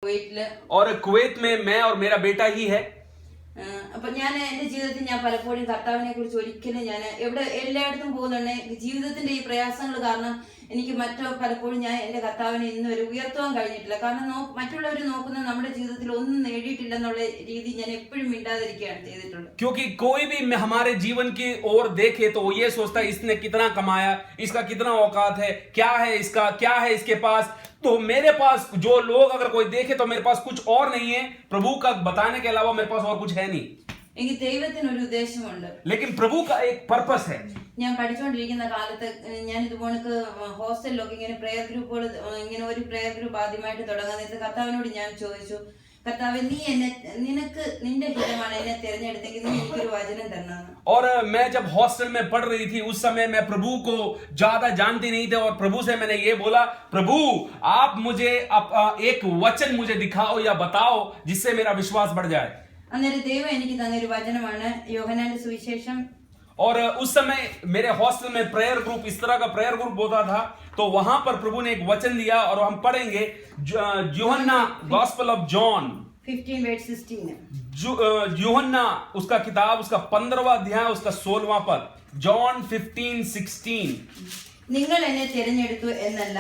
കുവൈറ്റില്. और कुवैत में मैं और मेरा बेटा ही है. അപ്പൊ ഞാൻ എന്റെ ജീവിതത്തിൽ ഞാൻ പലപ്പോഴും കർത്താവിനെ കുറിച്ച് ഒരിക്കലും ഞാൻ എല്ലായിടത്തും പോകുന്നുണ്ട്. ജീവിതത്തിന്റെ ഈ പ്രയാസങ്ങൾ കാരണം എനിക്ക് പലപ്പോഴും ഞാൻ എന്റെ കർത്താവിനെ ഇന്ന് വരെ ഉയർത്തുവാൻ കഴിഞ്ഞിട്ടില്ല. കാരണം മറ്റുള്ളവർ നോക്കുന്ന നമ്മുടെ ജീവിതത്തിൽ ഒന്നും നേടിയിട്ടില്ലെന്നുള്ള രീതി ഞാൻ എപ്പോഴും മിണ്ടാതിരിക്കുകയാണ് ചെയ്തിട്ടുള്ളത്. क्योंकि कोई भी हमारे जीवन की ओर देखे तो वो ये सोचता है इसने कितना कमाया, इसका कितना औकात है, क्या है इसका, क्या है इसके पास. तो मेरे पास जो लोग अगर कोई देखे तो मेरे पास कुछ और नहीं है, प्रभु का बताने के अलावा मेरे पास और कुछ है नहीं. എനിക്ക് ദൈവത്തിനൊരു ഉദ്ദേശമുണ്ട്. लेकिन प्रभु का एक पर्पस है. ഞാൻ പഠിച്ചുകൊണ്ടിരിക്കുന്ന കാലത്ത് ഞാൻ ഇതുപോലക്ക് ഹോസ്റ്റലിലൊക്കെ ഇങ്ങനെ പ്രയർ ഗ്രൂപ്പുകൾ ഇങ്ങനെ ഒരു പ്രയർ ഗ്രൂപ്പ് ആദ്യമായിട്ട് തുടങ്ങാൻ നേരത്തെ കർത്താവിനോട് ഞാൻ ചോദിച്ചു, കർത്താവ് നീ നിന്റെ ഹിതമാണ് എന്നെ തിരഞ്ഞെടുത്തെങ്കിൽ നീ എനിക്കൊരു വചനം തരണം. और मैं जब हॉस्टल में पढ़ रही थी उस समय मैं प्रभु को ज्यादा जानती नहीं थे और प्रभु से मैंने ये बोला, प्रभु आप मुझे एक वचन मुझे दिखाओ या बताओ जिससे मेरा विश्वास बढ़ जाए. അന്നേരം ദൈവം എനിക്ക് തന്നൊരു വചനമാണ് യോഹന്നാന്റെ സുവിശേഷം. और उस समय मेरे हॉस्टल में प्रेयर ग्रुप इस तरह का प्रेयर ग्रुप होता था, तो वहां पर प्रभु ने एक वचन दिया और हम पढ़ेंगे यूहन्ना गॉस्पेल ऑफ जॉन 15:16. यूहन्ना उसका किताब उसका 15वां अध्याय उसका 16वां पद. जॉन 15:16. നിങ്ങൾ എന്നെ തിരഞ്ഞെടുത്തു എന്നല്ല,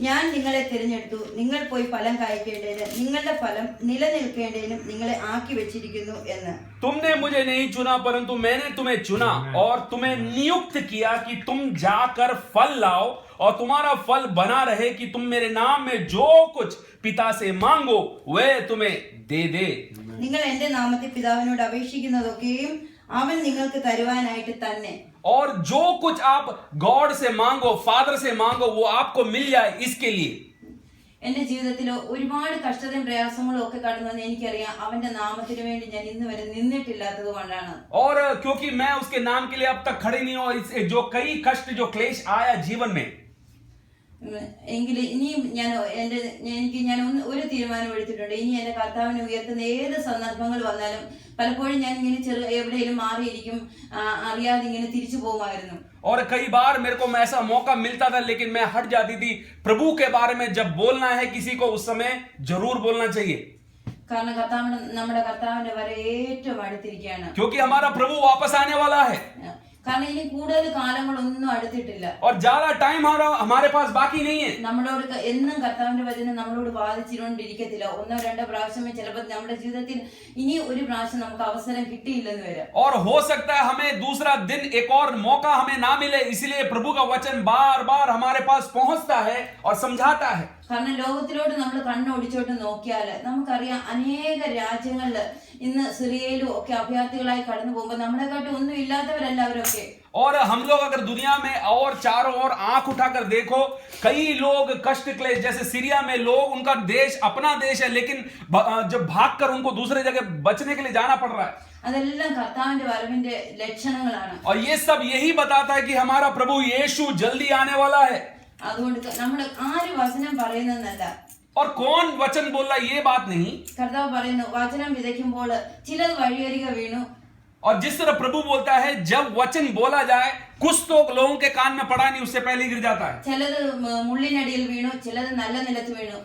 ഞാൻ നിങ്ങളെ തിരഞ്ഞെടുത്തു, നിങ്ങൾ പോയി ഫലം കായ്ക്കേണ്ടതിന് നിങ്ങളുടെ ഫലം നിലനിൽക്കേണ്ടതിനും നിങ്ങളെ ആക്കി വെച്ചിരിക്കുന്നു എന്ന്. तुमने मुझे नहीं चुना परंतु मैंने तुम्हें चुना और तुम्हें नियुक्त किया कि तुम जाकर फल लाओ और तुम्हारा फल बना रहे कि तुम मेरे नाम में जो कुछ पिता से मांगो वह तुम्हें दे दे. നിങ്ങൾ എന്റെ നാമത്തിൽ പിതാവിനോട് അപേക്ഷിക്കുന്നതൊക്കെയും അവൻ നിങ്ങൾക്ക് തരുവാനായിട്ട് തന്നെ. और जो कुछ आप गॉड से मांगो, फादर से मांगो, वो आपको मिल जाए इसके लिए. എന്റെ ജീവിതത്തിൽ ഒരുപാട് കഷ്ടതയും പ്രയാസങ്ങളും ഒക്കെ കടന്നു വന്ന് എനിക്കറിയാം അവന്റെ നാമത്തിന് വേണ്ടി ഞാൻ ഇന്ന് വരെ നിന്നിട്ടില്ലാത്തത് കൊണ്ടാണ്. और क्योंकि मैं उसके नाम के लिए अब तक खड़े नहीं हूं, जो कई कष्ट जो क्लेश आया जीवन में, എങ്കിൽ ഇനിയും ഞാൻ ഒരു തീരുമാനം എടുത്തിട്ടുണ്ട്. ഇനി എന്റെ കർത്താവിനെ ഉയർത്തുന്ന ഏത് സന്ദർഭങ്ങൾ വന്നാലും പലപ്പോഴും ഞാൻ ഇങ്ങനെ എവിടെയെങ്കിലും മാറിയിരിക്കും, അറിയാതെ ഇങ്ങനെ തിരിച്ചു പോകുമായിരുന്നു. और कई बार मेरे को ऐसा मौका मिलता था लेकिन मैं हट जाती थी. प्रभु के बारे में जब बोलना है किसी को उस समय जरूर बोलना चाहिए, കാരണം നമ്മുടെ കർത്താവിന്റെ വരെ ഏറ്റവും അടുത്തിരിക്കുകയാണ്. क्योंकि हमारा प्रभु वापस आने वाला है. കാരണം ഇനി കൂടുതൽ കാലങ്ങളൊന്നും അടുത്തിട്ടില്ല. और ज्यादा टाइम हमारे पास बाकी नहीं है. നമ്മളോട് എന്നും കർത്താവിന്റെ വചനം നമ്മളോട് ബാധിച്ചുകൊണ്ടിരിക്കത്തില്ല. ഒന്നോ രണ്ടോ പ്രാവശ്യമേ ചിലപ്പോൾ നമ്മുടെ ജീവിതത്തിൽ ഇനി ഒരു പ്രാവശ്യം നമുക്ക് അവസരം കിട്ടിയില്ലെന്ന് വരാം. और हो सकता है हमें दूसरा दिन एक और मौका हमें ना मिले, इसलिए प्रभु का वचन बार बार हमारे पास पहुंचता है और समझाता है. കാരണം ലോകത്തിലോട്ട് നമ്മൾ കണ്ണോടിച്ചോട്ട് നോക്കിയാല് നമുക്കറിയാം അനേക രാജ്യങ്ങളില് ഇന്ന് സിറിയയിലും ഒക്കെ അഭയാർത്ഥികളായി കടന്നു പോകുമ്പോൾ നമ്മളെക്കാട്ടി ഒന്നും ഇല്ലാത്തവരല്ല അവരൊക്കെ. और हम लोग अगर दुनिया में और चारों ओर आंख उठाकर देखो, कई लोग कष्ट क्लेश, जैसे सीरिया में लोग, उनका देश अपना देश है लेकिन जब भागकर उनको दूसरे जगह बचने के लिए जाना पड़ रहा है. അതെല്ലാം കർത്താവിന്റെ വരവിന്റെ ലക്ഷണങ്ങളാണ്. और ये सब यही बताता है कि हमारा प्रभु यीशु जल्दी आने वाला है. അതുകൊണ്ട് നമ്മൾ ആര് വചനം പറയുന്നല്ല, और कौन वचन बोल रहा है ये बात नहीं. കർത്താവ് പറയുന്നു വചനം വിതയ്ക്കുമ്പോൾ ചിലത് വഴിയരികെ വീണു. और जिस तरह प्रभु बोलता है जब वचन बोला जाए कुछ तो लोगों के कान में पड़ा नहीं उससे पहले ही गिर जाता है. ചിലത് മുള്ളിനടിയിൽ വീണു, ചിലത് നല്ല നിലത്ത് വീണു.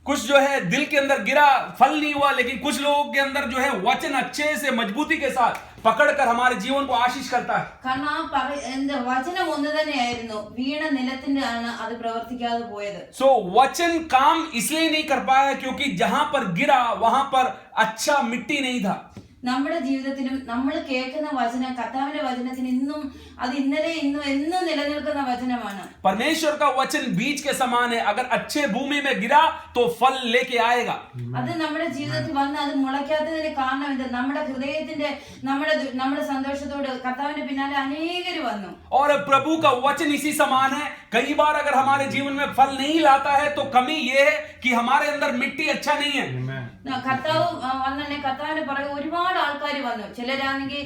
कुछ जो है दिल के अंदर गिरा, फल नहीं हुआ, लेकिन कुछ लोगों के अंदर जो है वचन अच्छे से मजबूती के साथ पकड़कर हमारे जीवन को आशीष करता है. കാരണം വചനം ഒന്ന് തന്നെയായിരുന്നു, വീണ നിലത്തിന്റെ ആണ് അത് പ്രവർത്തിക്കാതെ പോയത്. सो वचन काम इसलिए नहीं कर पाया क्योंकि जहां पर गिरा वहां पर अच्छा मिट्टी नहीं था. നമ്മുടെ ജീവിതത്തിലും നമ്മൾ കേൾക്കുന്ന വചനം കർത്താവിന്റെ വചനത്തിന് ഇന്നും അത് ഇന്നലെ ഇന്നും എന്നും നിലനിൽക്കുന്ന വചനമാണ്. परमेश्वर का वचन बीज के समान है, अगर अच्छे भूमि में गिरा तो फल लेके आएगा. അത് നമ്മുടെ ജീവിതത്തിൽ വന്ന് അത് മുളയ്ക്കാത്തതിന് കാരണം എന്ത്? നമ്മുടെ ഹൃദയത്തിന്റെ നമ്മുടെ സന്തോഷത്തോട് കർത്താവിന്റെ പിന്നാലെ അനേകര് വന്നു. और प्रभु का वचन इसी समान है. कई बार अगर हमारे जीवन में फल नहीं लाता है तो कमी ये है कि हमारे अंदर मिट्टी अच्छा नहीं है. കർത്താവ് വന്നെ കർത്താവിന്റെ പുറകെ ഒരുപാട് ഒരുപാട് ആൾക്കാർ വന്നു. ചിലരാണെങ്കിൽ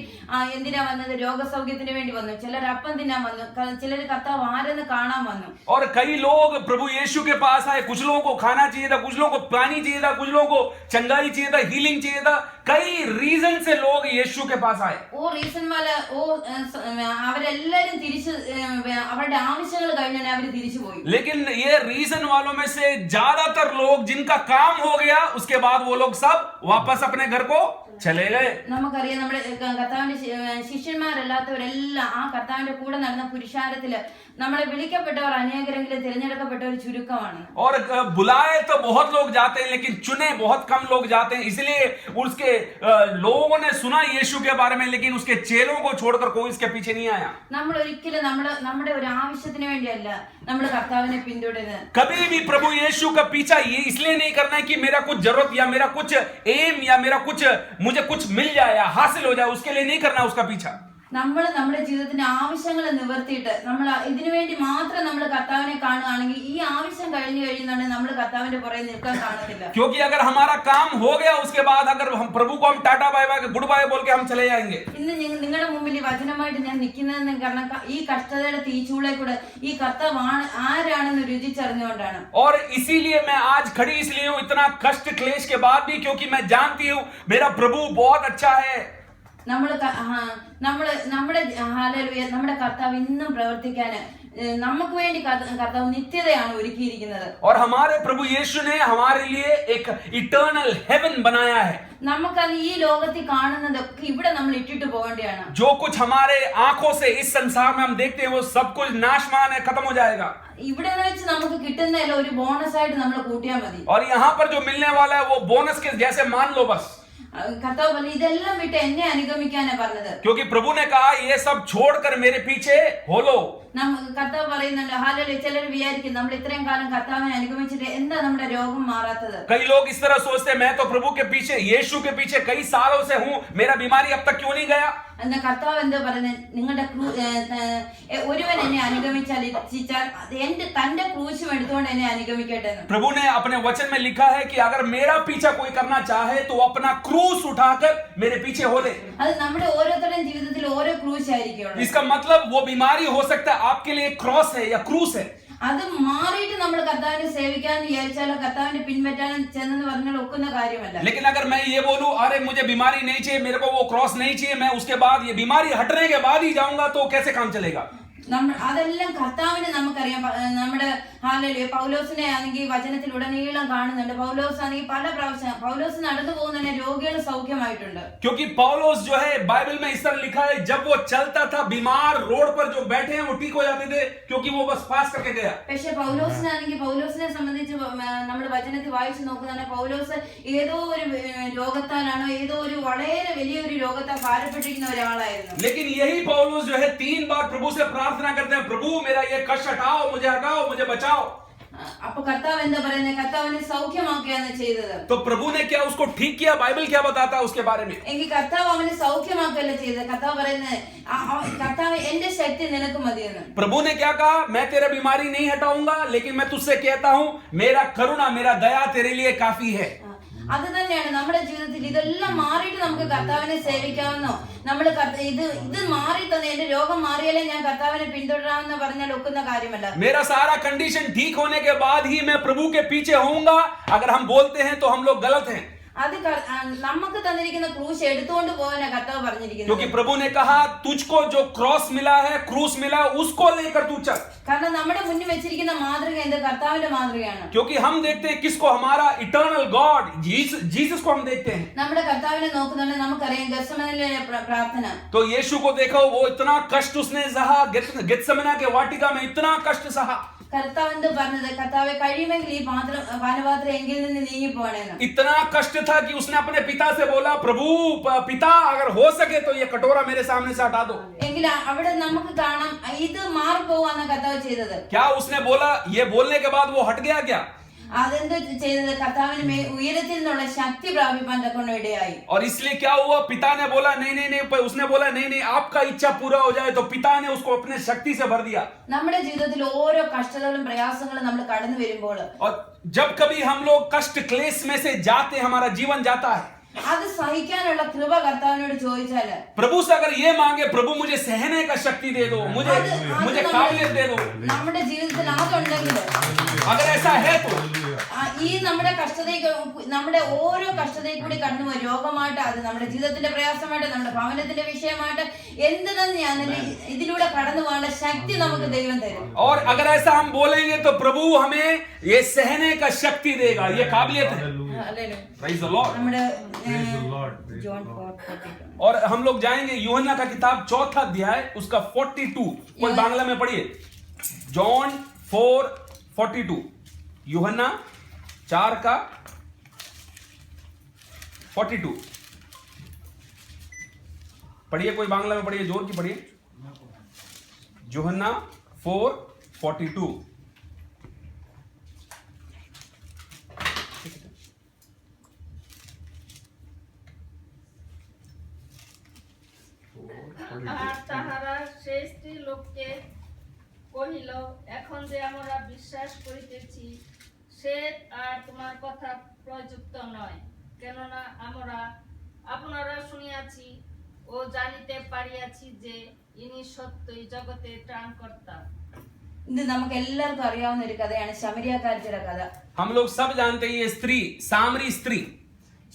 എന്തിനാ വന്നത്, രോഗസൗഖ്യത്തിന് വേണ്ടി വന്നു. ചിലർ അപ്പം തിന്നാൻ വന്നു. ചിലർ കർത്താവ് ആരെന്ന് കാണാൻ വന്നു. और कई लोग प्रभु यीशु के पास आए. कुछ लोगों को खाना चाहिए था, कुछ लोगों को पानी चाहिए था, कुछ लोगों को चंगाई चाहिए था, हीलिंग चाहिए था. कई रीजन से लोग यीशु के पास आए. അവരെല്ലാരും തിരിച്ച് അവരുടെ ആവശ്യങ്ങൾ കഴിഞ്ഞാൽ അവർ തിരിച്ചു പോയി. लेकिन ये रीजन वालों में से ज्यादातर लोग जिनका काम हो गया उसके बाद वो लोग सब वापस अपने घर को चले गए. നമുക്കറിയാം, നമ്മുടെ കർത്താവിന്റെ ശിഷ്യന്മാരല്ലാത്തവരെല്ലാം ആ കർത്താവിന്റെ കൂടെ നടന്ന പുരുഷാരത്തില് നമ്മളെ വിളിക്കപ്പെട്ടവർ അനേകരെങ്കിലും തിരഞ്ഞെടുക്കപ്പെട്ടവർ ചുരുക്കമാണ്. और बुलाए तो बहुत लोग जाते हैं लेकिन चुने बहुत कम लोग जाते हैं. इसलिए उसके लोगों ने सुना यीशु के बारे में लेकिन उसके चेलों को छोड़कर कोई इसके पीछे नहीं आया. നമ്മൾ ഒരിക്കലും നമ്മുടെ ഒരു ആവശ്യത്തിന് വേണ്ടിയല്ല നമ്മൾ കർത്താവിനെ പിന്തുടരുന്നത്. कभी भी प्रभु यीशु का पीछा ये इसलिए नहीं करना है कि मेरा कुछ जरूरत या मेरा कुछ एम या मेरा कुछ मुझे कुछ मिल जाए या हासिल हो जाए, उसके लिए नहीं करना उसका पीछा. നമ്മൾ നമ്മുടെ ജീവിതത്തിന്റെ ആവശ്യങ്ങൾ നിവർത്തിയിട്ട് നമ്മൾ ഇതിനു വേണ്ടി മാത്രം നമ്മൾ കർത്താവിനെ കാണുകയാണെങ്കിൽ ഈ ആവശ്യം കഴിഞ്ഞു കഴിയുന്നുണ്ടെങ്കിൽ നമ്മൾ കർത്താവിന്റെ പുറകെ നിൽക്കാൻ കാണത്തില്ല. क्योंकि अगर हमारा काम हो गया उसके बाद अगर हम प्रभु को हम tata bye bye goodbye बोल के हम चले जाएंगे. ഇന്ന് നിങ്ങളുടെ മുമ്പിൽ ഈ വചനമായിട്ട് ഞാൻ നിൽക്കുന്നതെന്ന് കാരണം ഈ കഷ്ടതയുടെ തീച്ചൂളെ കൂടെ ഈ കർത്താവ് ആരാണെന്ന് രുചിച്ചറിഞ്ഞുകൊണ്ടാണ്. और इसीलिए मैं आज खड़ी इसलिए हूं इतना कष्ट क्लेश के बाद भी, क्योंकि मैं जानती हूं मेरा प्रभु बहुत अच्छा है. നമ്മുടെ കർത്താവ് ഇന്നും പ്രവർത്തിക്കാന് നമുക്ക് വേണ്ടി കർത്താവ് നിത്യതയാണ് ഒരുക്കിയിരിക്കുന്നത്. और हमारे प्रभु यीशु ने हमारे लिए एक इटर्नल हेवन बनाया है. നമുക്ക് ഈ ലോകത്തിൽ കാണുന്നതൊക്കെ ഇവിടെ നമ്മൾ ഇട്ടിട്ട് പോകേണ്ടതാണ്. जो कुछ हमारे आंखों से इस संसार में हम देखते हैं वो सब कुछ नाशवान है, खत्म हो जाएगा. ഇവിടെ വെച്ച് നമുക്ക് കിട്ടുന്നതല്ല ഒരു ബോണസ് ആയിട്ട് നമ്മൾ കൂട്ടിയാൽ മതി. और यहाँ पर जो मिलने वाला है वो बोनस के जैसे मान लो बस. കർത്താവ് പറഞ്ഞു ഇതെല്ലാം വിട്ട് എന്നെ അനുഗമിക്കാനാ പറഞ്ഞത്. क्योंकि प्रभु ने कहा ये सब छोड़कर मेरे पीछे हो लो. കർത്താവ് പറയുന്നുണ്ട് ഹാലേലൂയ. ചിലർ വിചാരിക്കും നമ്മൾ ഇത്രയും കാലം കർത്താവിനെ അനുഗമിച്ചിട്ട് എന്താ നമ്മുടെ രോഗം മാറാത്തത്. कई लोग इस तरह सोचते हैं मैं तो प्रभु के पीछे यीशु के पीछे कई सालों से हूं, मेरा बीमारी अब तक क्यों नहीं गया. എന്നാ കർത്താവ് എന്താ പറയുന്നത്, നിങ്ങളുടെ ഒരുവൻ എന്നെ അനുഗമിച്ചാൽ തന്റെ ക്രൂശും എടുത്തുകൊണ്ട് എന്നെ അനുഗമിക്കട്ടെ. प्रभु ने अपने वचन में लिखा है कि अगर मेरा पीछा कोई करना चाहे तो अपना क्रूस उठाकर मेरे पीछे हो ले. അത് നമ്മുടെ ഓരോരുത്തരുടെയും ജീവിതത്തിൽ ഓരോ ക്രൂശ് ആയിരിക്കും. इसका मतलब वो बीमारी हो सकता है आपके लिए क्रॉस है या क्रूस है. അത് മാറിയിട്ട് നമ്മൾ കർത്താവിനെ സേവിക്കാൻ വിചാരിച്ചാലോ കർത്താവിനെ പിൻപറ്റാനും ചെന്നെന്ന് പറഞ്ഞാൽ ഒക്കുന്ന കാര്യമല്ല. लेकिन अगर मैं ये बोलूं अरे मुझे बीमारी नहीं चाहिए, मेरे को वो क्रॉस नहीं चाहिए, मैं उसके बाद ये बीमारी हटने के बाद ही जाऊंगा, तो कैसे काम चलेगा. അതെല്ലാം കർത്താവിനെ നമുക്കറിയാം. നമ്മുടെ ഹാലേലൂയ പൗലോസിനെ ആണെങ്കിൽ വചനത്തിൽ ഉടനീളം കാണുന്നുണ്ട്. പൗലോസ് ആണെങ്കിൽ പല പ്രാവശ്യം പൗലോസ് നടന്നു പോകുന്ന രോഗികൾ സൗഖ്യമായിട്ടുണ്ട്. क्योंकि पौलोस जो है बाइबल में इस तरह लिखा है जब वो चलता था बीमार रोड पर जो बैठे हैं वो ठीक हो जाते थे, क्योंकि वो बस पास करके गया. പക്ഷെ പൗലോസിനാണെങ്കിൽ പൗലോസിനെ സംബന്ധിച്ച് നമ്മൾ വചനത്തിൽ വായിച്ചു നോക്കുന്നതാണ് പൗലോസ് ഏതോ ഒരു രോഗത്താലാണോ ഏതോ ഒരു വളരെ വലിയൊരു രോഗത്താൽ ഭാരപ്പെട്ടിരിക്കുന്ന ഒരാളായിരുന്നു. लेकिन यही पौलोस जो है 3 बार प्रभु से प्रार्थना करते हैं प्रभु मेरा ये कष्ट हटाओ, मुझे हटाओ, मुझे बचाओ. അപ്പൊ കർത്താവ് എന്താ പറയുന്നത്, കർത്താവിനെ സൗഖ്യമാക്കുകയാണ് ചെയ്തത്. तो प्रभु ने क्या उसको ठीक किया. बाइबल क्या बताता है उसके बारे में. എങ്കിൽ കർത്താവ് അവനെ സൗഖ്യമാക്കുകയല്ല ചെയ്തത്. കർത്താവ് പറയുന്നത് കർത്താവ് എന്റെ ശക്തി നിനക്ക് മതിയെന്ന്. प्रभु ने क्या कहा, मैं तेरा बीमारी नहीं हटाऊंगा लेकिन मैं तुझसे कहता हूं मेरा करुणा मेरा दया तेरे लिए काफी है. അത് തന്നെയാണ് നമ്മുടെ ജീവിതത്തിൽ. ഇതെല്ലാം മാറിയിട്ട് നമുക്ക് കർത്താവിനെ സേവിക്കാമെന്നോ നമ്മൾ ഇത് മാറി തന്നെ എന്റെ രോഗം മാറിയാലേ ഞാൻ കർത്താവിനെ പിന്തുടരാമെന്ന് പറഞ്ഞാൽ ഒക്കുന്ന കാര്യമല്ല. मेरा सारा कंडीशन ठीक होने के बाद ही मैं प्रभु के पीछे होऊंगा. अगर हम बोलते हैं तो हम लोग गलत हैं. അത് നമുക്ക് തന്നിരിക്കുന്ന ക്രൂശ് എടുത്തുകൊണ്ട് പോകാനാ കർത്താവ് പറഞ്ഞിരിക്കുന്നത്. क्योंकि प्रभु ने कहा तुझको जो क्रॉस मिला है क्रूस मिला उसको लेकर तू चल. കാരണം നമ്മുടെ മുന്നിൽ വെച്ചിരിക്കുന്ന മാതൃക എന്ത്, കർത്താവിന്റെ മാതൃകയാണ്. क्योंकि हम देखते हैं किसको, हमारा इटर्नल गॉड जीसस को हम देखते हैं. നമ്മുടെ കർത്താവിനെ നോക്കുന്നുണ്ട്. നമുക്കറിയാം ഗത്സമനിലെ പ്രാർത്ഥന. तो यीशु को देखो वो इतना कष्ट उसने सहा, गेत्सेमना के वाटिका में इतना कष्ट सहा. കർത്താവ് എന്ത് പറഞ്ഞത്, കർത്താവെ കഴിയുമെങ്കിൽ ഈ പാനപാത്രം എങ്കിൽ നിന്ന് നീങ്ങി പോകണേന്ന്. इतना कष्ट था कि उसने अपने पिता से बोला प्रभु पिता अगर हो सके तो ये कटोरा मेरे सामने से हटा दो. എങ്കിൽ അവിടെ നമുക്ക് കാണാം ഇത് മാറിപ്പോവാന്ന കർത്താവ് ചെയ്തത്. क्या उसने बोला, ये बोलने के बाद वो हट गया क्या. അതെന്ത് ചെയ്തത്, കർത്താവിന് ഉയരത്തിൽ നിന്നുള്ള ശക്തി പ്രാപിപ്പാൻ തക്കൊണ്ട് ഇടയായി. और इसलिए क्या हुआ, पिता ने बोला नहीं नहीं नहीं, उसने बोला नहीं नहीं आपका इच्छा पूरा हो जाए, तो पिता ने उसको अपने शक्ति से भर दिया. നമ്മുടെ ജീവിതത്തിൽ ഓരോ കഷ്ടതകളും പ്രയാസങ്ങളും നമ്മൾ കടന്നു വരുമ്പോൾ और जब कभी हम लोग कष्ट क्लेश में से जाते हमारा जीवन जाता है. അത് സഹിക്കാനുള്ള കൃപ കർത്താവിനോട് ചോദിച്ചാല് प्रभु से अगर ये मांगे, प्रभु मुझे सहने का शक्ति दे दो, मुझे काबिलियत दे दो, നമ്മുടെ ജീവിതത്തിൽ അതുണ്ടെങ്കിൽ, अगर ऐसा है तो ഈ നമ്മുടെ കഷ്ടതയ്ക്ക്, നമ്മുടെ ഓരോ കഷ്ടതയിൽ കൂടി കടന്നു പോയി, രോഗമായിട്ട്, അത് നമ്മുടെ ജീവിതത്തിന്റെ പ്രയാസമായിട്ട്, നമ്മുടെ ഭവനത്തിന്റെ വിഷയമായിട്ട്, എന്ത് തന്നെയാണെങ്കിലും ഇതിലൂടെ കടന്നു പോകാനുള്ള ശക്തി നമുക്ക് ദൈവം തരും. और अगर ऐसा हम बोलेंगे तो प्रभु हमें ये सहने का शक्ति देगा, ये काबिलियत है. Praise the Lord. നമ്മുടെ John 4:42. और हम लोग जाएंगे यूहन्ना का किताब 4 अध्याय उसका 42. कोई बांग्ला में पढ़िए. जॉन 4:42. यूहन्ना 4 का 42 पढ़िए. कोई बांग्ला में पढ़िए, जोर की पढ़िए. यूहन्ना 4:42. আর তাহারা সেই স্ত্রী লোককে কহিল, এখন যে আমরা বিশ্বাস করিতেছি সে আর তোমার কথা প্রযুক্ত নয়, কেননা আমরা আপনারা শুনিয়াছি ও জানিতে পারিয়াছি যে ইনি সত্যই জগতে ত্রাণকর্তা. ഇത് നമുക്ക് എല്ലാവർക്കും അറിയാവുന്ന ഒരു കഥയാണ് ശമരിയാക്കാരിയുടെ കഥ. हम लोग सब जानते हैं ये स्त्री, सामरी स्त्री.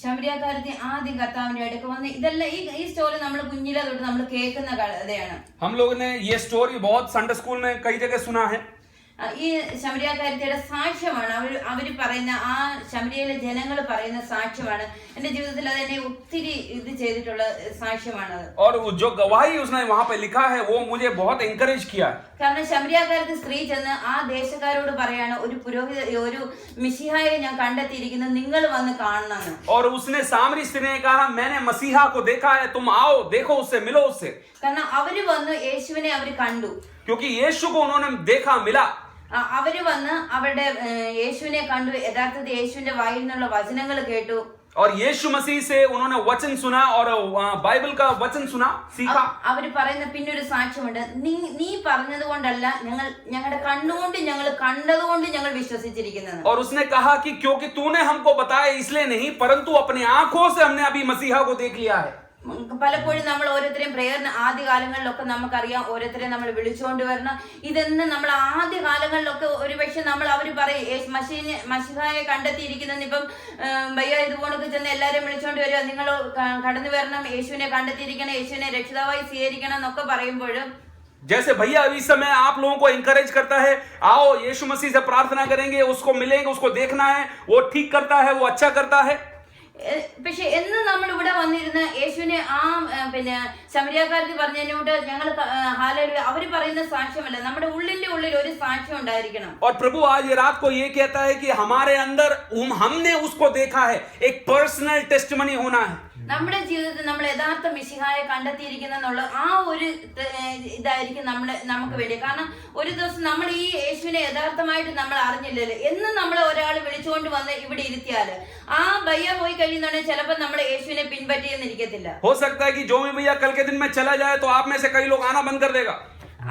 ശമരിയാക്കാരത്തി ആദ്യം കർത്താവിന്റെ അടുക്ക് വന്ന്, ഇതെല്ലാം ഈ സ്റ്റോറി നമ്മൾ കുഞ്ഞിലെ തൊട്ട് നമ്മൾ കേൾക്കുന്ന കഥയാണ്. हम लोगों ने ये स्टोरी बहुत संडे स्कूल में कई जगह सुना है. ഈ ശമരിയാക്കാരത്തിയുടെ സാക്ഷ്യമാണ് അവര് പറയുന്ന, ആ ശമരിയയിലെ ജനങ്ങൾ പറയുന്ന സാക്ഷ്യമാണ്. എന്റെ ജീവിതത്തിൽ അത് എന്നെ ഒത്തിരി ഇത് ചെയ്തിട്ടുള്ള സാക്ഷ്യമാണ്. और जो गवाही उसने वहां पे लिखा है वो मुझे बहुत एनकरेज किया. കാരണം ശമരിയാക്കാരത്തി സ്ത്രീ ചെന്ന് ആ ദേശക്കാരോട് പറയാണ്, ഒരു പുരോഹിത, ഒരു മിശിഹായെ ഞാൻ കണ്ടെത്തിയിരിക്കുന്നു, നിങ്ങൾ വന്ന് കാണണം. और उसने सामरी स्त्री ने कहा, मैंने मसीहा को देखा है, तुम आओ, देखो उससे, मिलो उससे. കാരണം അവര് വന്ന് യേശുവിനെ അവര് കണ്ടു. क्योंकि यीशु को उन्होंने देखा, मिला. അവര് വന്ന് അവരുടെ യേശുവിനെ കണ്ടു, യഥാർത്ഥത്തിൽ യേശുവിന്റെ വായിൽ നിന്നുള്ള വചനങ്ങൾ കേട്ടു. और यीशु मसीह से उन्होंने वचन सुना और बाइबल का वचन सुना, सीखा. അവര് പറയുന്ന പിന്നൊരു സാക്ഷ്യമുണ്ട്, നീ പറഞ്ഞത് കൊണ്ടല്ല, ഞങ്ങളുടെ കണ്ണുകൊണ്ട്, ഞങ്ങൾ കണ്ടതുകൊണ്ട് ഞങ്ങൾ വിശ്വസിച്ചിരിക്കുന്നത്. और उसने कहा कि क्योंकि तूने हमको बताया इसलिए नहीं, परंतु अपनी आंखों से हमने अभी मसीहा को देख लिया है. പലപ്പോഴും നമ്മൾ ഓരോരുത്തരെയും പ്രേരണ, ആദ്യ കാലങ്ങളിലൊക്കെ നമുക്കറിയാം, ഓരോരുത്തരെയും നമ്മൾ വിളിച്ചുകൊണ്ട് വരണം. ഇതെന്ന് നമ്മൾ ആദ്യ കാലങ്ങളിലൊക്കെ ഒരുപക്ഷെ നമ്മൾ അവർ പറയും, മശിഹായെ കണ്ടെത്തിയിരിക്കുന്നെന്ന്. ഇപ്പം ഭയ്യ ഇതുപോലൊക്കെ ചെന്ന് എല്ലാവരെയും വിളിച്ചുകൊണ്ട് വരിക, നിങ്ങൾ കടന്നു വരണം, യേശുവിനെ കണ്ടെത്തിയിരിക്കണം, യേശുവിനെ രക്ഷിതാവായി സ്വീകരിക്കണം എന്നൊക്കെ പറയുമ്പോഴും, जैसे भैया अभी समय आप लोगों को इंकरेज करता है, आओ यीशु मसीह से प्रार्थना करेंगे, उसको मिलेंगे, उसको देखना है, वो ठीक करता है, वो अच्छा करता है. പക്ഷെ എന്ന് നമ്മൾ ഇവിടെ വന്നിരുന്ന യേശുവിനെ ആ പിന്നെ ശമരിയാക്കാരത്തി പറഞ്ഞതിനോട് ഞങ്ങൾ അവര് പറയുന്ന സാക്ഷ്യമല്ല, നമ്മുടെ ഉള്ളിന്റെ ഉള്ളിൽ ഒരു സാക്ഷ്യം ഉണ്ടായിരിക്കണം. और प्रभु आज रात को ये कहता है कि हमारे अंदर हमने उसको देखा है, एक पर्सनल टेस्टिमनी होना है. നമ്മുടെ ജീവിതത്തിൽ നമ്മൾ യഥാർത്ഥ മിശിഹായെ കണ്ടെത്തിയിരിക്കുന്നുള്ള ആ ഒരു ഇതായിരിക്കും നമുക്ക് വേണ്ടി. കാരണം ഒരു ദിവസം നമ്മൾ ഈ യേശുവിനെ യഥാർത്ഥമായിട്ട് നമ്മൾ അറിഞ്ഞില്ലല്ലോ, എന്ന് നമ്മളെ ഒരാൾ വിളിച്ചുകൊണ്ട് വന്ന് ഇവിടെ ഇരുത്തിയാല് ആ ഭയ്യ പോയി കഴിയുന്നുണ്ടെങ്കിൽ ചിലപ്പോൾ നമ്മൾ യേശുവിനെ പിൻപറ്റിയെന്നിരിക്കത്തില്ല. हो सकता है कि जो भी भैया कल के दिन में चला जाए तो आप में से कई लोग आना बंद कर देगा.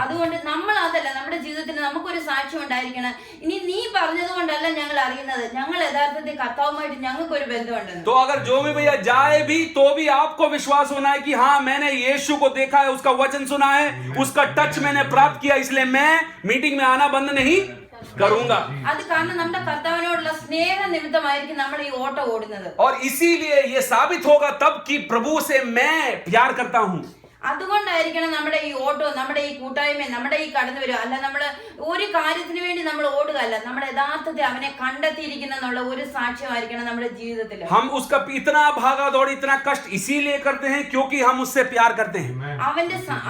അതുകൊണ്ട് നമ്മൾ അതല്ല, നമ്മുടെ ജീവിതത്തിൽ നമുക്കൊരു സാക്ഷ്യം ഉണ്ടായിരിക്കണം. ഇനി നീ പറഞ്ഞത് കൊണ്ടല്ല ഞങ്ങൾ അറിയുന്നത്, ഞങ്ങൾ യഥാർത്ഥത്തിൽ കർത്താവുമായിട്ട് ഞങ്ങൾക്കൊരു ബന്ധമുണ്ടെന്ന്. तो अगर जो भी भैया जाए भी तो भी आपको विश्वास होना है कि हाँ मैंने यीशु को देखा है, उसका वचन सुना है, उसका टच मैंने प्राप्त किया, इसलिए मैं मीटिंग में आना बंद नहीं करूंगा. അത് കാരണം നമ്മുടെ കർത്താവിനോടുള്ള സ്നേഹ നിമിത്തമായിരിക്കും നമ്മൾ ഈ ഓട്ടം ഓടുന്നത്. और इसीलिए ये साबित होगा तब कि प्रभु से मैं प्यार करता हूँ. അതുകൊണ്ടായിരിക്കണം നമ്മുടെ ഈ ഓട്ടോ, നമ്മുടെ ഈ കൂട്ടായ്മ, നമ്മുടെ ഈ കടന്നു വരിക. അല്ല നമ്മൾ ഒരു കാര്യത്തിന് വേണ്ടി നമ്മൾ ഓടുക അല്ല, നമ്മുടെ യഥാർത്ഥത്തിൽ അവനെ കണ്ടെത്തിയിരിക്കുന്ന എന്നുള്ള ഒരു സാക്ഷ്യമായിരിക്കണം നമ്മുടെ ജീവിതത്തിൽ. हम उसका इतना भागा दौड़, इतना कष्ट इसीलिए करते हैं क्योंकि हम उससे प्यार करते हैं.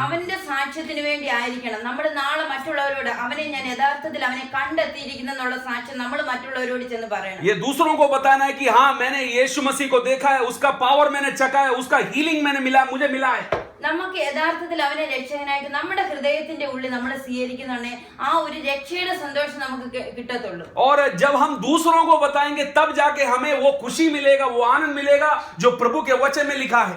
അവന്റെ സാക്ഷ്യത്തിന് വേണ്ടി ആയിരിക്കണം നമ്മൾ നാളെ മറ്റുള്ളവരോട് അവനെ ഞാൻ യഥാർത്ഥത്തിൽ അവനെ കണ്ടെത്തിയിരിക്കുന്ന എന്നുള്ള സാക്ഷ്യം നമ്മൾ മറ്റുള്ളവരോട് ചെന്ന് പറയണം. ये दूसरों को बताना है कि हाँ मैंने यीशु मसीह को देखा है, उसका पावर मैंने चखा है, उसका हीलिंग मैंने मुझे मिला है. നമുക്ക് യഥാർത്ഥത്തിൽ അവനെ രക്ഷകനായിട്ട് നമ്മുടെ ഹൃദയത്തിന്റെ ഉള്ളിൽ നമ്മൾ സ്വീകരിക്കുന്നുണ്ടെങ്കിൽ ആ ഒരു രക്ഷയുടെ സന്തോഷം നമുക്ക് കിട്ടത്തുള്ളൂ. और जब हम दूसरों को बताएंगे तब जाके हमें वो खुशी मिलेगा, वो आनंद मिलेगा जो प्रभु के वचन में लिखा है.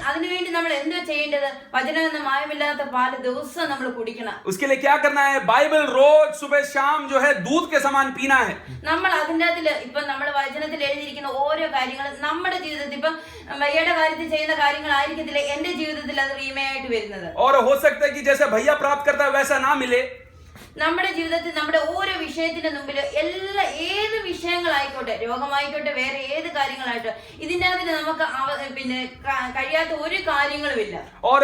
അതിനുവേണ്ടി നമ്മൾ എന്തോ ചെയ്യേണ്ടത്? വചനം എന്ന മായമില്ലാത്ത പാല് ദിവസം നമ്മൾ കുടിക്കണം. उसके लिए क्या करना है? बाइबल रोज सुबह शाम जो है दूध के समान पीना है. നമ്മൾ അതിൻ്റെ ഇപ്പൊ നമ്മൾ വചനത്തിൽ എഴുതിയിരിക്കുന്ന ഓരോ കാര്യം കാര്യങ്ങൾ നമ്മുടെ ജീവിതത്തിൽ ഇപ്പം വയ്യയുടെ കാര്യത്തിൽ ചെയ്യുന്ന കാര്യങ്ങളായിരിക്കത്തില്ല എന്റെ ജീവിതത്തിൽ അത് റീമയായിട്ട് വരുന്നത്. और हो सकता है कि जैसे भैया प्राप्त करता है वैसा ना मिले. നമ്മുടെ ജീവിതത്തിൽ നമ്മുടെ ഓരോ വിഷയത്തിന്റെ മുമ്പിൽ ഏത് വിഷയങ്ങളായിക്കോട്ടെ, രോഗമായിക്കോട്ടെ, വേറെ ഏത് കാര്യങ്ങളായിട്ടോ, ഇതിന്റെ അകത്ത് നമുക്ക് പിന്നെ കഴിയാത്ത ഒരു കാര്യങ്ങളുമില്ല. और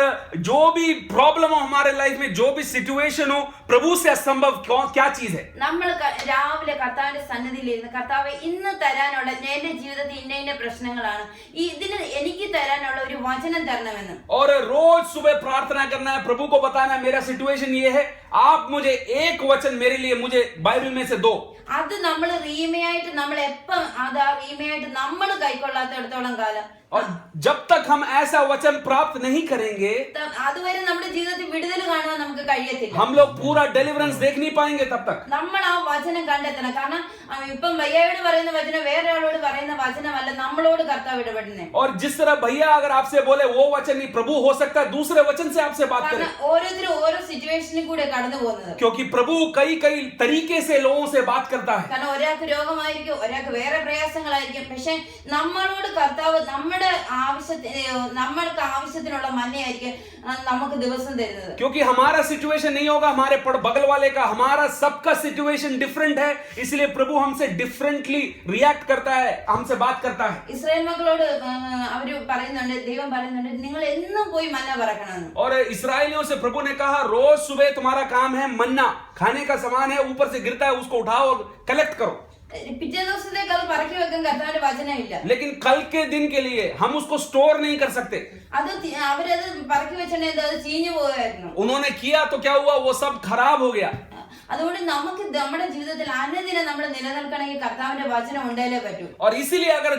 जो भी प्रॉब्लम हो हमारे लाइफ में, जो भी सिचुएशन हो, प्रभु से असंभव क्या चीज है? നമ്മൾ രാവിലെ കർത്താവിന്റെ സന്നിധിയിൽ ഇരുന്ന് കർത്താവെ ഇന്ന് തരാനുള്ള എന്റെ ജീവിതത്തിൽ ഇന്ന പ്രശ്നങ്ങളാണ്, ഇതിന് എനിക്ക് തരാനുള്ള ഒരു വചനം തരണമെന്ന്. और रोज सुबह प्रार्थना करना है, प्रभु को बताना है मेरा सिचुएशन ये है, आप मुझे एक वचन मेरे लिए मुझे बाइबल में से दो. അത് നമ്മൾ റീമയായിട്ട് നമ്മൾ എപ്പം അത് ആ റീമയായിട്ട് നമ്മൾ കൈക്കൊള്ളാത്തിടത്തോളം കാലം, और जब तक हम ऐसा वचन प्राप्त नहीं करेंगे, അതുവരെ നമ്മുടെ ജീവിതത്തിൽ വിടുതൽ കാണുവാൻ നമുക്ക് കഴിയത്തില്ല. हम लोग पूरा डिलीवरेंस देख नहीं पाएंगे तब तक. നമ്മൾ ആ വചനം കണ്ടെത്തണം. കാരണം ഇപ്പം ഭയ്യയോട് പറയുന്ന വചനം വേറെ ആളോട് പറയുന്ന വചനമല്ല, നമ്മളോട് കർത്താവ് ഇടപെടുന്നേ. और जिस तरह भैया अगर आपसे बोले वो वचन नहीं, प्रभु हो सकता है दूसरे वचन से आपसे बात करे. ഓരോരുത്തരും ഓരോ സിറ്റുവേഷനിൽ കൂടെ കടന്നു പോകുന്നത്. क्योंकि प्रभु कई तरीके से लोगों से बात करता है. കാരണം ഒരാൾക്ക് രോഗമായിരിക്കും, ഒരാൾക്ക് വേറെ പ്രയാസങ്ങളായിരിക്കും. പക്ഷെ നമ്മളോട് കർത്താവ് നമ്മൾക്ക് ആവശ്യത്തിനുള്ള മന്നയായിരിക്കും നമുക്ക് ദിവസം തരുന്നത്. क्योंकि हमारा सिचुएशन नहीं होगा हमारे बगल वाले का, हमारा सबका सिचुएशन डिफरेंट है, इसलिए प्रभु हमसे डिफरेंटली रिएक्ट करता है, हमसे बात करता है. ഇസ്രായേൽ മക്കളോട് അവര് പറയുന്നുണ്ട്, ദൈവം പറയുന്നുണ്ട്, നിങ്ങൾ എന്നും പോയി മന്ന പറക്കണമെന്ന്. और इस्राएलियों से प्रभु ने कहा रोज सुबह तुम्हारा काम है मन्ना, खाने का सामान है ऊपर से गिरता है, उसको उठाओ और कलेक्ट करो. പിറ്റേ ദിവസത്തേക്ക് അത് പറക്കി വെക്കാൻ കർത്താവിന്റെ വചനമില്ല. लेकिन कल के दिन के लिए हम उसको स्टोर नहीं कर सकते. അത് അവരത് പറക്കി വെച്ചിട്ടുണ്ടെങ്കിൽ അത് ചീഞ്ഞു പോകായിരുന്നു. उन्होंने किया तो क्या हुआ, वो सब खराब हो गया. അതുകൊണ്ട് നമുക്ക് നമ്മുടെ ജീവിതത്തിൽ അനുദിനം നമ്മൾ നിലനിൽക്കണമെങ്കിൽ കർത്താവിന്റെ വചനം ഉണ്ടായാലേ പറ്റൂ. और इसीलिए अगर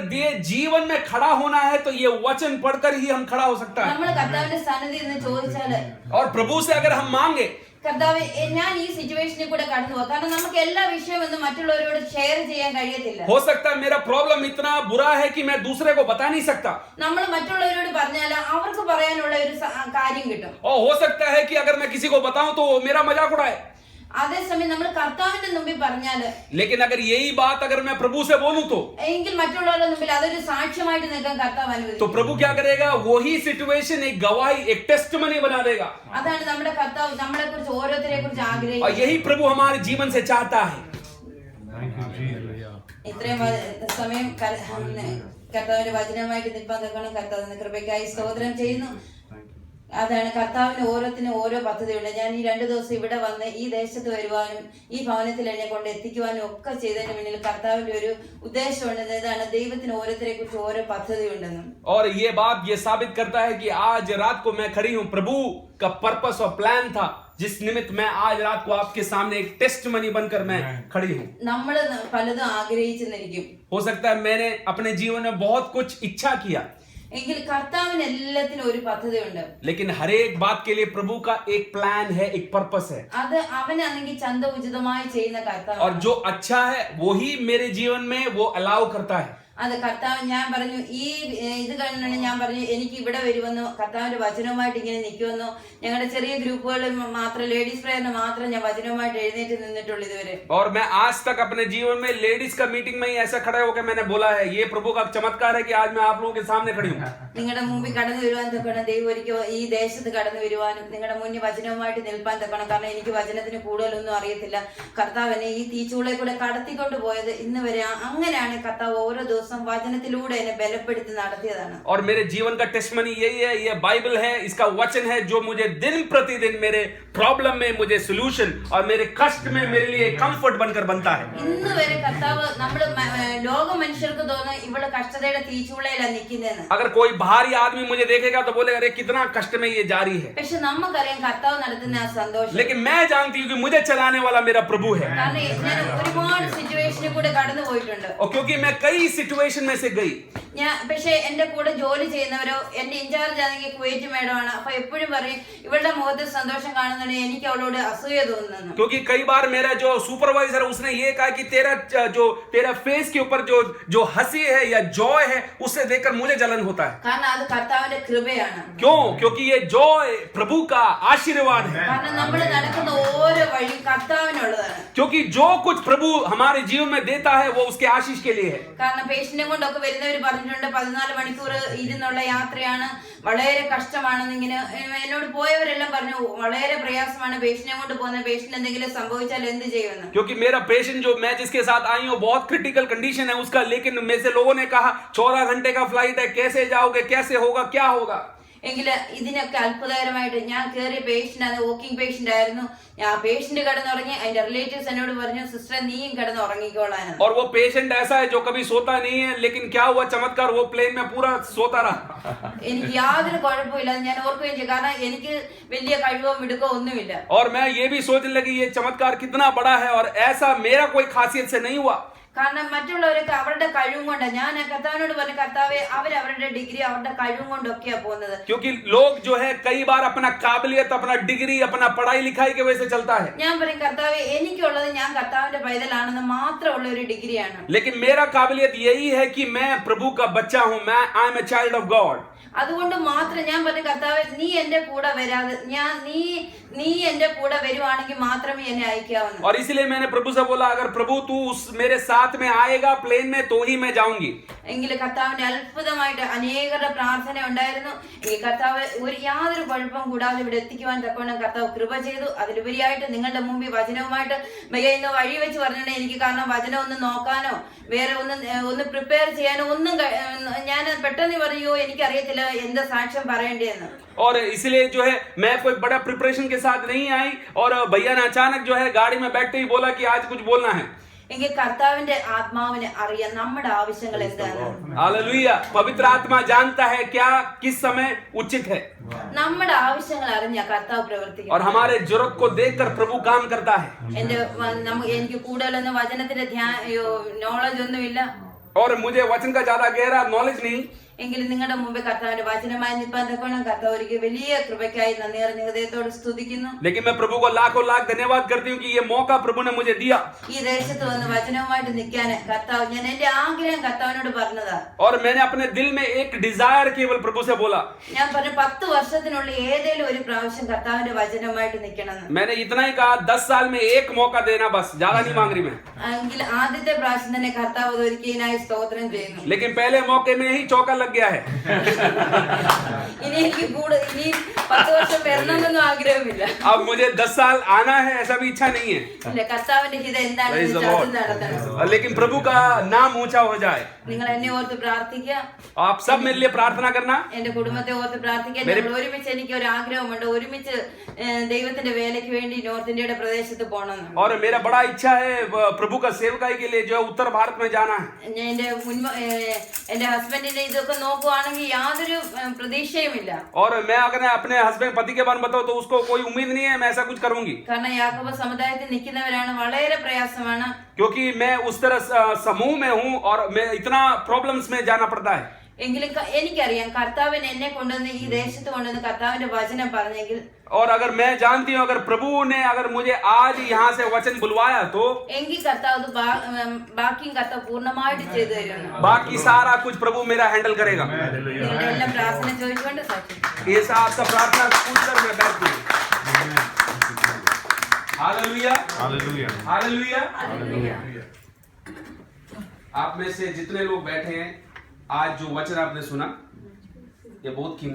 जीवन में खड़ा होना है तो ये वचन पढ़कर ही हम खड़ा हो सकता है. നമ്മൾ കർത്താവിന്റെ സന്നിധിയിൽ നിന്ന് ചോദിച്ചാല്, और प्रभु से अगर हम मांगे, കർത്താവ് ഞാൻ ഈ സിറ്റുവേഷനിൽ കൂടെ കടന്നു പോകാം, കാരണം നമുക്ക് എല്ലാ വിഷയമൊന്നും മറ്റുള്ളവരോട് ഷെയർ ചെയ്യാൻ കഴിയത്തില്ല. हो सकता है मेरा प्रॉब्लम इतना बुरा है कि मैं दूसरे को बता नहीं सकता. നമ്മൾ മറ്റുള്ളവരോട് പറഞ്ഞാൽ അവർക്ക് പറയാനുള്ള ഒരു കാര്യം കിട്ടും. और हो सकता है कि अगर मैं किसी को बताऊं तो वो मेरा मजाक उड़ाए. അതേസമയം നമ്മൾ കർത്താവിന്റെ മുമ്പിൽ പറഞ്ഞാല്, लेकिन अगर यही बात अगर मैं प्रभु से बोलूं तो എങ്കിൽ മറ്റുള്ളവരുടെ മുമ്പിൽ അതൊരു സാക്ഷ്യമായിട്ട് നിൽക്കാൻ കർത്താവ് അനുവദിക്കും. तो प्रभु क्या करेगा, वही सिचुएशन एक गवाही, एक टेस्टमनी बना देगा. അതാണ് നമ്മുടെ കർത്താവ് നമ്മളെ കുറിച്ച് ഓരോരുത്തരെ കുറിച്ച് और ആഗ്രഹിക്കുന്നത്. यही प्रभु हमारे जीवन से चाहता है. Thank you, Jesus. ഇത്രയും സമയം കർത്താവിന്റെ വചനമായിട്ട് നിൽപ്പാൻ തക്കണം. കർത്താവിന്റെ കൃപയ്ക്കായി സ്തോത്രം ചെയ്യുന്നു. അതാണ് കർത്താവിന് ഓരോത്തിനും ഓരോ പദ്ധതിയുണ്ട്. ഞാൻ ഈ 2 ദിവസം ഇവിടെ വന്ന് ഈ ദേശത്ത് വരുവാനും ഈ ഭവനത്തിൽ എന്നെ കൊണ്ട് എത്തിക്കുവാനും ഒക്കെ ചെയ്തതിന് പിന്നിൽ കർത്താവിന്റെ ഒരു ഉദ്ദേശമുണ്ട്. ഇതാണ് ദൈവത്തിന് ഓരോരുത്തരെ കുറിച്ച് ഓരോ പദ്ധതി ഉണ്ടെന്നും. और ये बात ये साबित करता है कि आज रात को मैं खड़ी हूं, प्रभु का पर्पस और प्लान था जिस निमित्त मैं आज रात को आपके सामने एक टेस्टमनी बनकर मैं खड़ी हूं. നമ്മൾ പലതും ആഗ്രഹിച്ചെന്നിരിക്കും. हो सकता है मैंने अपने जीवन में बहुत कुछ इच्छा किया, എങ്കിൽ കർത്താവിന് എല്ലാത്തിനും ഒരു പദ്ധതിയുണ്ട്. लेकिन हर एक बात के लिए प्रभु का एक प्लान है, एक पर्पस है. അത് അവനാണെങ്കിൽ ചന്തോചിതമായി ചെയ്യുന്ന കർത്താവ്. और जो अच्छा है वो ही मेरे जीवन में वो अलाउ करता है. അത് കർത്താവ്, ഞാൻ പറഞ്ഞു ഈ ഇത് കണ്ടാണ് ഞാൻ പറഞ്ഞു എനിക്ക് ഇവിടെ വരുമെന്നോ കർത്താവിന്റെ വചനവുമായിട്ട് ഇങ്ങനെ നിൽക്കുമെന്നോ, ഞങ്ങളുടെ ചെറിയ ഗ്രൂപ്പുകളിൽ മാത്രം ലേഡീസ് പ്രേയറിന് മാത്രം ഞാൻ വചനവുമായിട്ട് എഴുന്നേറ്റ് നിന്നിട്ടുള്ളൂ ഇതുവരെ. और मैं आज तक अपने जीवन में लेडीज का मीटिंग में ही ऐसा खड़े होकर मैंने बोला है, ये प्रभु का चमत्कार है कि आज मैं आप लोगों के सामने खड़ी हूँ. നിങ്ങളുടെ മുമ്പിൽ കടന്നു വരുവാൻ തക്കണം. ദൈവം ഒരിക്കൽ ഈ ദേശത്ത് കടന്നു വരുവാനും നിങ്ങളുടെ മുന്നിൽ വചനവുമായിട്ട് നിൽപ്പാൻ തക്കണം. കാരണം എനിക്ക് വചനത്തിന് കൂടുതലൊന്നും അറിയത്തില്ല. കർത്താവ് എന്നെ ഈ തീച്ചൂളെ കൂടെ കടത്തിക്കൊണ്ട് പോയത് ഇന്ന് വരെ അങ്ങനെയാണ്. കർത്താവ് ഓരോ ദിവസം വചനത്തിലൂടെ എന്നെ ബലപ്പെടുത്തി നടത്തിയതാണ്. और मेरे जीवन का टेस्टमनी यही है, ये बाइबल है, इसका वचन है जो मुझे दिन प्रतिदिन मेरे प्रॉब्लम में मुझे सॉल्यूशन और मेरे कष्ट में मेरे लिए कंफर्ट बनकर बनता है. ഇന്ന് വരെ കർത്താവ് നമ്മള് ലോക മനുഷ്യർക്ക് തോന്നുന്നു ഇവിടെ കഷ്ടതയുടെ തീച്ചൂളയിലാണ് നിൽക്കുന്നതെന്ന്. अगर कोई बाहरी आदमी मुझे देखेगा तो बोलेगा अरे कितना कष्ट में ये जारी है. പക്ഷെ നമുക്കറിയാം കർത്താവ് നടത്തുന്ന ആ സന്തോഷം. लेकिन मैं जानती हूँ कि मुझे चलाने वाला मेरा प्रभु है. കാരണം ഞാൻ ഒരുപാട് സിറ്റുവേഷനിൽ കൂടെ കടന്നു പോയിട്ടുണ്ട്. और क्योंकि मैं कई सिचुएशन में से गई, പക്ഷെ എന്റെ കൂടെ ജോലി ചെയ്യുന്നവരോ എന്റെ ഇൻചാർജ് ആണെങ്കിൽ കുവൈറ്റ് മേഡമാണ്. അപ്പൊ എപ്പോഴും പറയും ഇവളുടെ മുഖത്ത് സന്തോഷം കാണുന്നുണ്ട്, എനിക്ക് അവളോട് അസൂയ തോന്നുന്നു. क्योंकि कई बार मेरा जो सुपरवाइजर है उसने ये कहा कि तेरा फेस के ऊपर जो हंसी है या जॉय है उसे देखकर मुझे जलन होता है. കാരണം അത് കർത്താവിന്റെ കൃപയാണ്. क्यों? क्योंकि ये जॉय प्रभु का आशीर्वाद है. കാരണം നമ്മൾ നടക്കുന്ന ഓരോ വഴിയും കർത്താവിനുള്ളതാണ്. क्योंकि जो कुछ प्रभु हमारे जीवन में देता है वो उसके आशीष के लिए है. കാരണം പേഷ്യന്റിനെ കൊണ്ടൊക്കെ വരുന്നവർ പറഞ്ഞിട്ടുണ്ട് 14 മണിക്കൂർ ഇരുന്നുള്ള യാത്രയാണ്, വളരെ കഷ്ടമാണെന്ന്. ഇങ്ങനെ എന്നോട് പോയവരെല്ലാം പറഞ്ഞു വളരെ പ്രയാസമാണ് പേഷ്യന്റിനെ കൊണ്ട് പോകുന്ന, പേഷ്യന്റ് എന്തെങ്കിലും സംഭവിച്ചാൽ എന്ത് ചെയ്യുമെന്ന്. क्योंकि मेरा पेशेंट जो मैं जिसके साथ आई हूँ बहुत क्रिटिकल कंडीशन है उसका, लेकिन में से लोगों ने कहा 14 घंटे का फ्लाइट है, कैसे जाओगे, कैसे होगा, क्या होगा. എങ്കിൽ ഇതിനൊക്കെ അത്ഭുതകരമായിട്ട് ഞാൻ കയറിയ പേഷ്യന്റ് അത് വോക്കിംഗ് പേഷ്യന്റ് ആയിരുന്നു. ആ പേഷ്യന്റ് കിടന്നുറങ്ങി. അതിന്റെ റിലേറ്റീവ്സ് എന്നോട് പറഞ്ഞു സിസ്റ്റർ നീയും കിടന്ന് ഉറങ്ങിക്കോളാൻ. और वो पेशेंट ऐसा है जो कभी सोता नहीं है, लेकिन क्या हुआ चमत्कार, वो प्लेन में पूरा सोता रहा. എനിക്ക് യാതൊരു കുഴപ്പമില്ല, ഞാൻ ഓർക്കുകയും ചെയ്യും. കാരണം എനിക്ക് വലിയ കഴിവോ മിടുക്കോ ഒന്നുമില്ല. और मैं ये भी सोचने लगी ये चमत्कार कितना बड़ा है, और ऐसा मेरा कोई खासियत से नहीं हुआ. കാരണം മറ്റുള്ളവരൊക്കെ അവരുടെ കഴിവും കൊണ്ട്, ഞാൻ കർത്താവിനോട് പറഞ്ഞു കർത്താവെ അവരവരുടെ ഡിഗ്രി അവരുടെ കഴിവും കൊണ്ടൊക്കെയാ പോകുന്നത്. क्योंकि लोग जो है कई बार अपना काबिलियत, अपना डिग्री, अपना पढ़ाई लिखाई के वजह से चलता है. ഞാൻ പറയും കർത്താവെ എനിക്കുള്ളത് ഞാൻ കർത്താവിന്റെ പൈതലാണെന്ന് മാത്രമുള്ള ഒരു ഡിഗ്രിയാണ്. लेकिन मेरा काबिलियत यही है कि मैं प्रभु का बच्चा हूं, मैं I am a child of God. അതുകൊണ്ട് മാത്രം ഞാൻ പറഞ്ഞു കർത്താവെ നീ എന്റെ കൂടെ വരാതെ നീ എന്റെ കൂടെ വരുവാണെങ്കിൽ മാത്രമേ എന്നെ അയക്കാവുന്നു. और इसलिए मैंने प्रभु से बोला अगर प्रभु तू मेरे साथ में आएगा प्लेन में तो ही मैं जाऊंगी. എങ്കിൽ കർത്താവിന്റെ അത്ഭുതമായിട്ട് അനേകരുടെ പ്രാർത്ഥന ഉണ്ടായിരുന്നു. എങ്കിൽ കർത്താവ് യാതൊരു കുഴപ്പം കൂടാതെ ഇവിടെ എത്തിക്കുവാൻ തക്കവണ്ണം കർത്താവ് കൃപ ചെയ്തു. അതിലുപരിയായിട്ട് നിങ്ങളുടെ മുമ്പിൽ വചനവുമായിട്ട് ഇന്ന് വഴി വെച്ച് പറഞ്ഞിട്ടുണ്ടെങ്കിൽ എനിക്ക് കാരണം വചനം ഒന്ന് നോക്കാനോ വേറെ ഒന്ന് പ്രിപ്പയർ ചെയ്യാനോ ഒന്നും ഞാൻ പെട്ടെന്ന് പറയോ എനിക്കറിയത്തില്ല എന്താ സാക്ഷ്യം പറയേണ്ടതെന്ന്. और इसलिए जो है मैं कोई बड़ा प्रिपरेशन के साथ नहीं आई, और भैया ने अचानक जो है गाड़ी में बैठते ही बोला कि आज कुछ बोलना है. എങ്കിൽ കർത്താവിന്റെ ആത്മാവിനെ അറിയാം നമ്മുടെ ആവശ്യങ്ങൾ എന്താണ്. हालेलुया. पवित्र आत्मा जानता है क्या किस समय उचित है, നമ്മുടെ ആവശ്യങ്ങൾ അറിഞ്ഞ കർത്താവ് പ്രവർത്തിക്കും. और हमारे जरूरत को देखकर प्रभु काम करता है. എനിക്ക് കൂടുതലൊന്നും വചനത്തിന്റെ നോളജ് ഒന്നുമില്ല, और मुझे वचन का ज्यादा गहरा नॉलेज नहीं. എങ്കിലും നിങ്ങളുടെ മുമ്പേ കർത്താവിന്റെ വചനമായി നിൽപ്പാൻ തക്കവണ്ണം കർത്താവ് ഒരിക്കൽ വലിയ കൃപയ്ക്കായി നന്ദി അറിഞ്ഞ ഹൃദയത്തോട് സ്തുതിക്കുന്നു. लेकिन मैं प्रभु को लाखों लाख धन्यवाद करती हूँ कि ये मौका प्रभु ने मुझे दिया. ഈ ദേശത്ത് വന്ന് വചനവുമായിട്ട് നിൽക്കാൻ കർത്താവ്, ഞാൻ എന്റെ ആഗ്രഹം കർത്താവിനോട് പറഞ്ഞതാ. और मैंने अपने दिल में एक डिजायर केवल प्रभु से बोला. ഞാൻ പറഞ്ഞു 10 വർഷത്തിനുള്ളിൽ ഏതെങ്കിലും ഒരു പ്രാവശ്യം കർത്താവിന്റെ വചനവുമായിട്ട് നിൽക്കണമെന്ന്. मैंने इतना ही कहा 10 साल में एक मौका देना बस, ज्यादा नहीं मांग रही मैं. എങ്കിൽ ആദ്യത്തെ പ്രാവശ്യം തന്നെ കർത്താവ് ഒരുക്കിയതിനായി സ്തോത്രം ചെയ്യുന്നു. लेकिन पहले मौके में ही चौका लग गया है. ഇനി എനിക്ക് ഇനി 10 വർഷം വരണമെന്നൊന്നും ആഗ്രഹമില്ല. अब मुझे 10 साल आना है ऐसा भी इच्छा नहीं है. ഇല്ല, കർത്താവിന്റെ ഹിതം എന്താണെന്ന് നടത്തണം. लेकिन प्रभु का नाम ऊंचा हो जाए. നിങ്ങൾ എന്നെ ഓർത്ത് പ്രാർത്ഥിക്കുക. आप सब मेरे लिए प्रार्थना करना. എന്റെ കുടുംബത്തെ ഓർത്ത് പ്രാർത്ഥിക്കുക. ഞങ്ങൾ ഒരുമിച്ച്, എനിക്ക് ഒരു ആഗ്രഹമുണ്ട് ഒരുമിച്ച് ദൈവത്തിന്റെ വേലയ്ക്ക് വേണ്ടി നോർത്ത് ഇന്ത്യയുടെ പ്രദേശത്ത് പോകണമെന്ന്. और मेरा बड़ा इच्छा है प्रभु का सेवकाई के लिए जो उत्तर भारत में जाना है. എന്റെ ഹസ്ബൻഡിന്റെ ഇതൊക്കെ നോക്കുവാണെങ്കിൽ യാതൊരു പ്രതീക്ഷയുമില്ല. और मैं अगर अपने हस्बैंड पति के बारे में बताऊं तो उसको कोई उम्मीद नहीं है मैं ऐसा कुछ करूंगी. കാരണം യാക്കോബ സമുദായത്തിൽ നിൽക്കുന്നവരാണ്, വളരെ പ്രയാസമാണ്. क्योंकि मैं उस तरह समूह में हूं और मैं इतना प्रॉब्लम्स में जाना पड़ता है. എങ്കിലും എനിക്കറിയാം കർത്താവിന് എന്നെ കൊണ്ടുവന്ന് ഈ ദേശത്ത് കൊണ്ടുവന്ന് കർത്താവിന്റെ വചനം പറഞ്ഞെങ്കിൽ, और अगर मैं जानती हूँ अगर प्रभु ने अगर मुझे आज यहाँ से वचन बुलवाया तो എങ്കിൽ കർത്താവ് ബാക്കിയും കർത്താവ് പൂർണ്ണമായിട്ട് ചെയ്തു തരുന്നു. बाकी सारा कुछ प्रभु मेरा हैंडल करेगा. നിങ്ങളുടെ എല്ലാം പ്രാർത്ഥന ചോദിച്ചുകൊണ്ട് സാക്ഷി. ये आपका प्रार्थना पूछकर मैं बैठती हूँ. हालेलुया. Hallelujah. हालेलुया. Hallelujah. आप में से जितने लोग बैठे हैं आज जो वचन आपने सुना ये बहुत कीमती